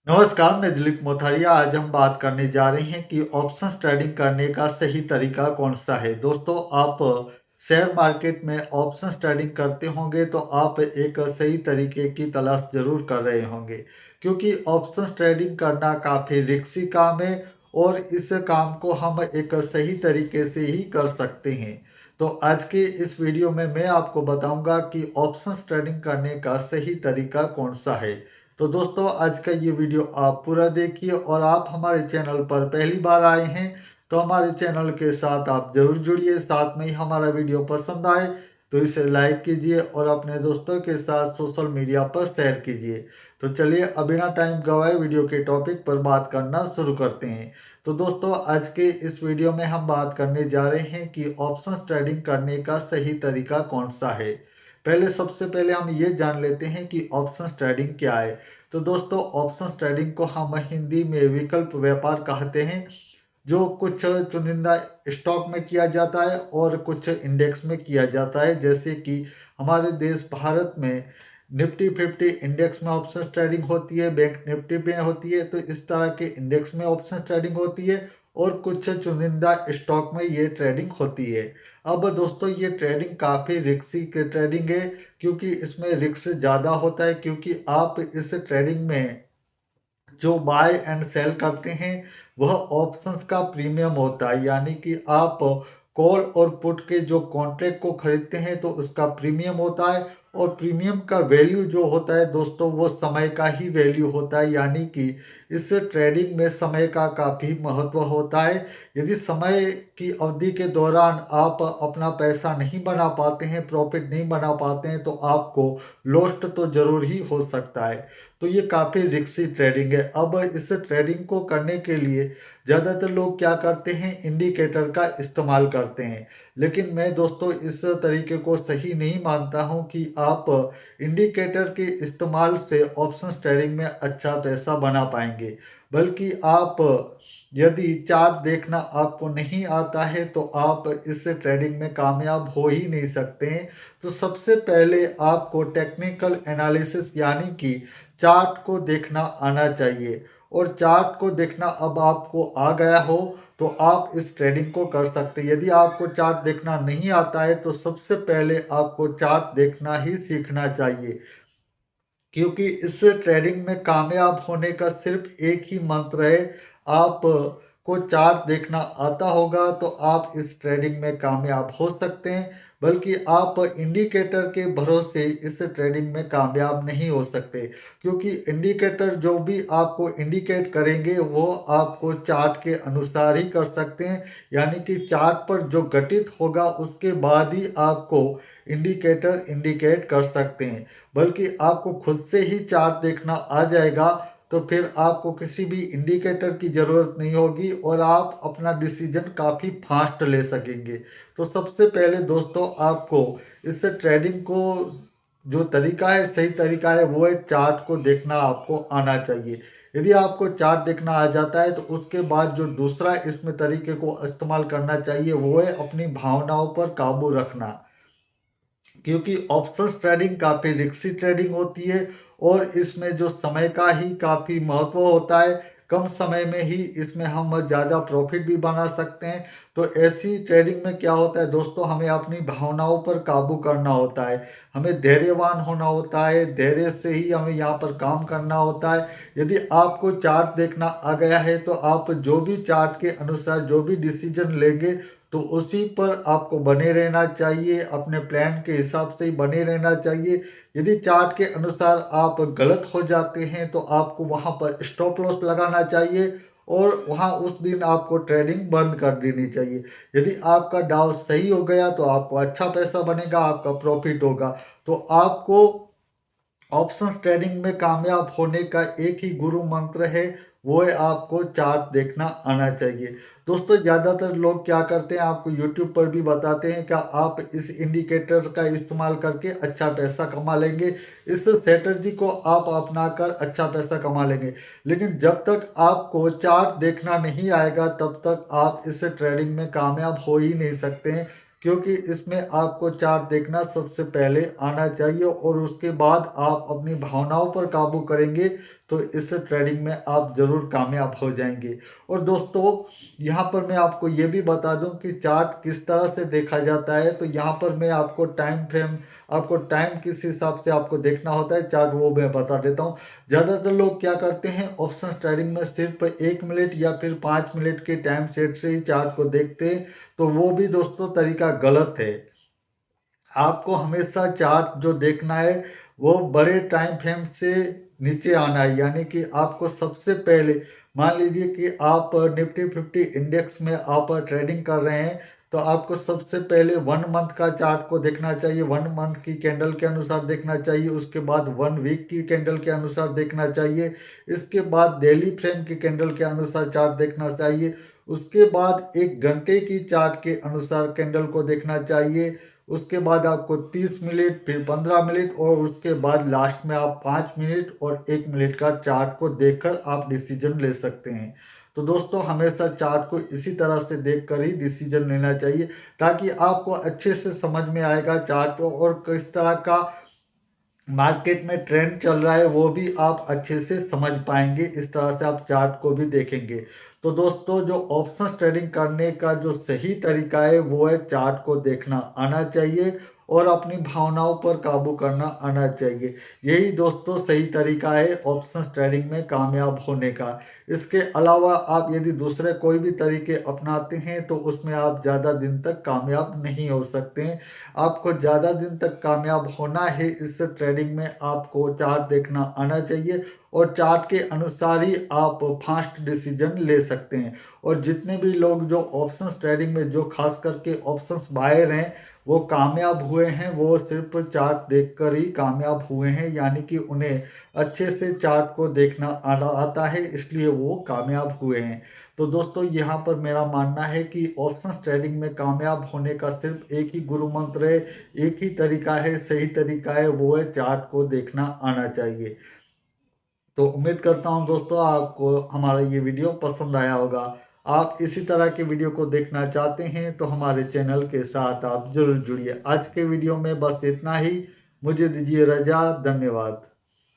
नमस्कार, मैं दिलीप मोथारिया। आज हम बात करने जा रहे हैं कि ऑप्शंस ट्रेडिंग करने का सही तरीका कौन सा है। दोस्तों, आप शेयर मार्केट में ऑप्शंस ट्रेडिंग करते होंगे तो आप एक सही तरीके की तलाश ज़रूर कर रहे होंगे, क्योंकि ऑप्शंस ट्रेडिंग करना काफ़ी रिस्की काम है और इस काम को हम एक सही तरीके से ही कर सकते हैं। तो आज के इस वीडियो में मैं आपको बताऊंगा कि ऑप्शंस ट्रेडिंग करने का सही तरीका कौन सा है। तो दोस्तों, आज का ये वीडियो आप पूरा देखिए और आप हमारे चैनल पर पहली बार आए हैं तो हमारे चैनल के साथ आप जरूर जुड़िए। साथ में ही हमारा वीडियो पसंद आए तो इसे लाइक कीजिए और अपने दोस्तों के साथ सोशल मीडिया पर शेयर कीजिए। तो चलिए, अब बिना टाइम गवाए वीडियो के टॉपिक पर बात करना शुरू करते हैं। तो दोस्तों, आज के इस वीडियो में हम बात करने जा रहे हैं कि ऑप्शंस ट्रेडिंग करने का सही तरीका कौन सा है। सबसे पहले हम ये जान लेते हैं कि ऑप्शंस ट्रेडिंग क्या है। तो दोस्तों, ऑप्शंस ट्रेडिंग को हम हिंदी में विकल्प व्यापार कहते हैं, जो कुछ चुनिंदा स्टॉक में किया जाता है और कुछ इंडेक्स में किया जाता है। जैसे कि हमारे देश भारत में निफ्टी 50 इंडेक्स में ऑप्शन ट्रेडिंग होती है, बैंक निफ्टी में होती है, तो इस तरह के इंडेक्स में ऑप्शन ट्रेडिंग होती है और कुछ चुनिंदा स्टॉक में ये ट्रेडिंग होती है। अब दोस्तों, ये ट्रेडिंग काफ़ी रिस्की की ट्रेडिंग है, क्योंकि इसमें रिस्क ज़्यादा होता है, क्योंकि आप इस ट्रेडिंग में जो बाय एंड सेल करते हैं वह ऑप्शंस का प्रीमियम होता है। यानी कि आप कॉल और पुट के जो कॉन्ट्रैक्ट को खरीदते हैं तो उसका प्रीमियम होता है, और प्रीमियम का वैल्यू जो होता है दोस्तों, वो समय का ही वैल्यू होता है। यानी कि इस ट्रेडिंग में समय का काफ़ी महत्व होता है। यदि समय की अवधि के दौरान आप अपना पैसा नहीं बना पाते हैं, प्रॉफिट नहीं बना पाते हैं, तो आपको लॉस्ट तो ज़रूर ही हो सकता है। तो ये काफ़ी रिस्की ट्रेडिंग है। अब इस ट्रेडिंग को करने के लिए ज़्यादातर लोग क्या करते हैं, इंडिकेटर का इस्तेमाल करते हैं। लेकिन मैं दोस्तों इस तरीके को सही नहीं मानता हूं कि आप इंडिकेटर के इस्तेमाल से ऑप्शन ट्रेडिंग में अच्छा पैसा बना पाएंगे। बल्कि आप, यदि चार्ट देखना आपको नहीं आता है तो आप इस ट्रेडिंग में कामयाब हो ही नहीं सकते हैं। तो सबसे पहले आपको टेक्निकल एनालिसिस यानी कि चार्ट को देखना आना चाहिए, और चार्ट को देखना अब आपको आ गया हो तो आप इस ट्रेडिंग को कर सकते हैं। यदि आपको चार्ट देखना नहीं आता है तो सबसे पहले आपको चार्ट देखना ही सीखना चाहिए, क्योंकि इस ट्रेडिंग में कामयाब होने का सिर्फ एक ही मंत्र है। आप को चार्ट देखना आता होगा तो आप इस ट्रेडिंग में कामयाब हो सकते हैं, बल्कि आप इंडिकेटर के भरोसे इस ट्रेडिंग में कामयाब नहीं हो सकते, क्योंकि इंडिकेटर जो भी आपको इंडिकेट करेंगे वो आपको चार्ट के अनुसार ही कर सकते हैं। यानी कि चार्ट पर जो घटित होगा उसके बाद ही आपको इंडिकेटर इंडिकेट कर सकते हैं। बल्कि आपको खुद से ही चार्ट देखना आ जाएगा तो फिर आपको किसी भी इंडिकेटर की ज़रूरत नहीं होगी और आप अपना डिसीजन काफ़ी फास्ट ले सकेंगे। तो सबसे पहले दोस्तों, आपको इस ट्रेडिंग को जो तरीका है, सही तरीका है, वो है चार्ट को देखना आपको आना चाहिए। यदि आपको चार्ट देखना आ जाता है तो उसके बाद जो दूसरा इसमें तरीके को इस्तेमाल करना चाहिए वो है अपनी भावनाओं पर काबू रखना, क्योंकि ऑप्शंस ट्रेडिंग काफ़ी रिस्की ट्रेडिंग होती है और इसमें जो समय का ही काफ़ी महत्व होता है। कम समय में ही इसमें हम ज़्यादा प्रॉफिट भी बना सकते हैं। तो ऐसी ट्रेडिंग में क्या होता है दोस्तों, हमें अपनी भावनाओं पर काबू करना होता है, हमें धैर्यवान होना होता है, धैर्य से ही हमें यहाँ पर काम करना होता है। यदि आपको चार्ट देखना आ गया है तो आप जो भी चार्ट के अनुसार जो भी डिसीजन लेंगे तो उसी पर आपको बने रहना चाहिए, अपने प्लान के हिसाब से ही बने रहना चाहिए। यदि चार्ट के अनुसार आप गलत हो जाते हैं तो आपको वहाँ पर स्टॉप लॉस लगाना चाहिए और वहाँ उस दिन आपको ट्रेडिंग बंद कर देनी चाहिए। यदि आपका दाव सही हो गया तो आपको अच्छा पैसा बनेगा, आपका प्रॉफिट होगा। तो आपको ऑप्शंस ट्रेडिंग में कामयाब होने का एक ही गुरु मंत्र है, वो है आपको चार्ट देखना आना चाहिए। दोस्तों, ज़्यादातर लोग क्या करते हैं, आपको यूट्यूब पर भी बताते हैं कि आप इस इंडिकेटर का इस्तेमाल करके अच्छा पैसा कमा लेंगे, इस स्ट्रेटजी को आप अपनाकर अच्छा पैसा कमा लेंगे। लेकिन जब तक आपको चार्ट देखना नहीं आएगा तब तक आप इस ट्रेडिंग में कामयाब हो ही नहीं सकते हैं, क्योंकि इसमें आपको चार्ट देखना सबसे पहले आना चाहिए और उसके बाद आप अपनी भावनाओं पर काबू करेंगे तो इस ट्रेडिंग में आप ज़रूर कामयाब हो जाएंगे। और दोस्तों यहाँ पर मैं आपको ये भी बता दूं कि चार्ट किस तरह से देखा जाता है। तो यहाँ पर मैं आपको टाइम फ्रेम, आपको टाइम किस हिसाब से आपको देखना होता है चार्ट, वो मैं बता देता हूँ। ज़्यादातर लोग क्या करते हैं, ऑप्शन ट्रेडिंग में सिर्फ 1 मिनट या फिर 5 मिनट के टाइम सेट से ही चार्ट को देखते हैं। तो वो भी दोस्तों तरीका गलत है। आपको हमेशा चार्ट जो देखना है वो बड़े टाइम फ्रेम से नीचे आना है, यानी कि आपको सबसे पहले मान लीजिए कि आप निफ्टी 50 इंडेक्स में आप ट्रेडिंग कर रहे हैं, तो आपको सबसे पहले 1 मंथ का चार्ट को देखना चाहिए, 1 मंथ की कैंडल के अनुसार देखना चाहिए, उसके बाद 1 वीक की कैंडल के अनुसार देखना चाहिए, इसके बाद डेली फ्रेम की कैंडल के अनुसार चार्ट देखना चाहिए, उसके बाद 1 घंटे की चार्ट के अनुसार कैंडल को देखना चाहिए, उसके बाद आपको 30 मिनट, फिर 15 मिनट, और उसके बाद लास्ट में आप 5 मिनट और 1 मिनट का चार्ट को देखकर आप डिसीजन ले सकते हैं। तो दोस्तों हमेशा चार्ट को इसी तरह से देखकर ही डिसीजन लेना चाहिए, ताकि आपको अच्छे से समझ में आएगा चार्ट को, और किस तरह का मार्केट में ट्रेंड चल रहा है वो भी आप अच्छे से समझ पाएंगे। इस तरह से आप चार्ट को भी देखेंगे। तो दोस्तों जो ऑप्शन ट्रेडिंग करने का जो सही तरीका है वो है चार्ट को देखना आना चाहिए और अपनी भावनाओं पर काबू करना आना चाहिए। यही दोस्तों सही तरीका है ऑप्शन ट्रेडिंग में कामयाब होने का। इसके अलावा आप यदि दूसरे कोई भी तरीके अपनाते हैं तो उसमें आप ज़्यादा दिन तक कामयाब नहीं हो सकते हैं। आपको ज़्यादा दिन तक कामयाब होना है इस ट्रेडिंग में, आपको चार्ट देखना आना चाहिए और चार्ट के अनुसार ही आप फास्ट डिसीजन ले सकते हैं। और जितने भी लोग जो ऑप्शंस ट्रेडिंग में जो खास करके ऑप्शंस बायर हैं वो कामयाब हुए हैं, वो सिर्फ चार्ट देखकर ही कामयाब हुए हैं, यानी कि उन्हें अच्छे से चार्ट को देखना आना आता है, इसलिए वो कामयाब हुए हैं। तो दोस्तों यहाँ पर मेरा मानना है कि ऑप्शन ट्रेडिंग में कामयाब होने का सिर्फ एक ही गुरु मंत्र है, एक ही तरीका है, सही तरीका है, वो है चार्ट को देखना आना चाहिए। तो उम्मीद करता हूँ दोस्तों आपको हमारा ये वीडियो पसंद आया होगा। आप इसी तरह के वीडियो को देखना चाहते हैं तो हमारे चैनल के साथ आप जरूर जुड़िए। आज के वीडियो में बस इतना ही। मुझे दीजिए रजा। धन्यवाद।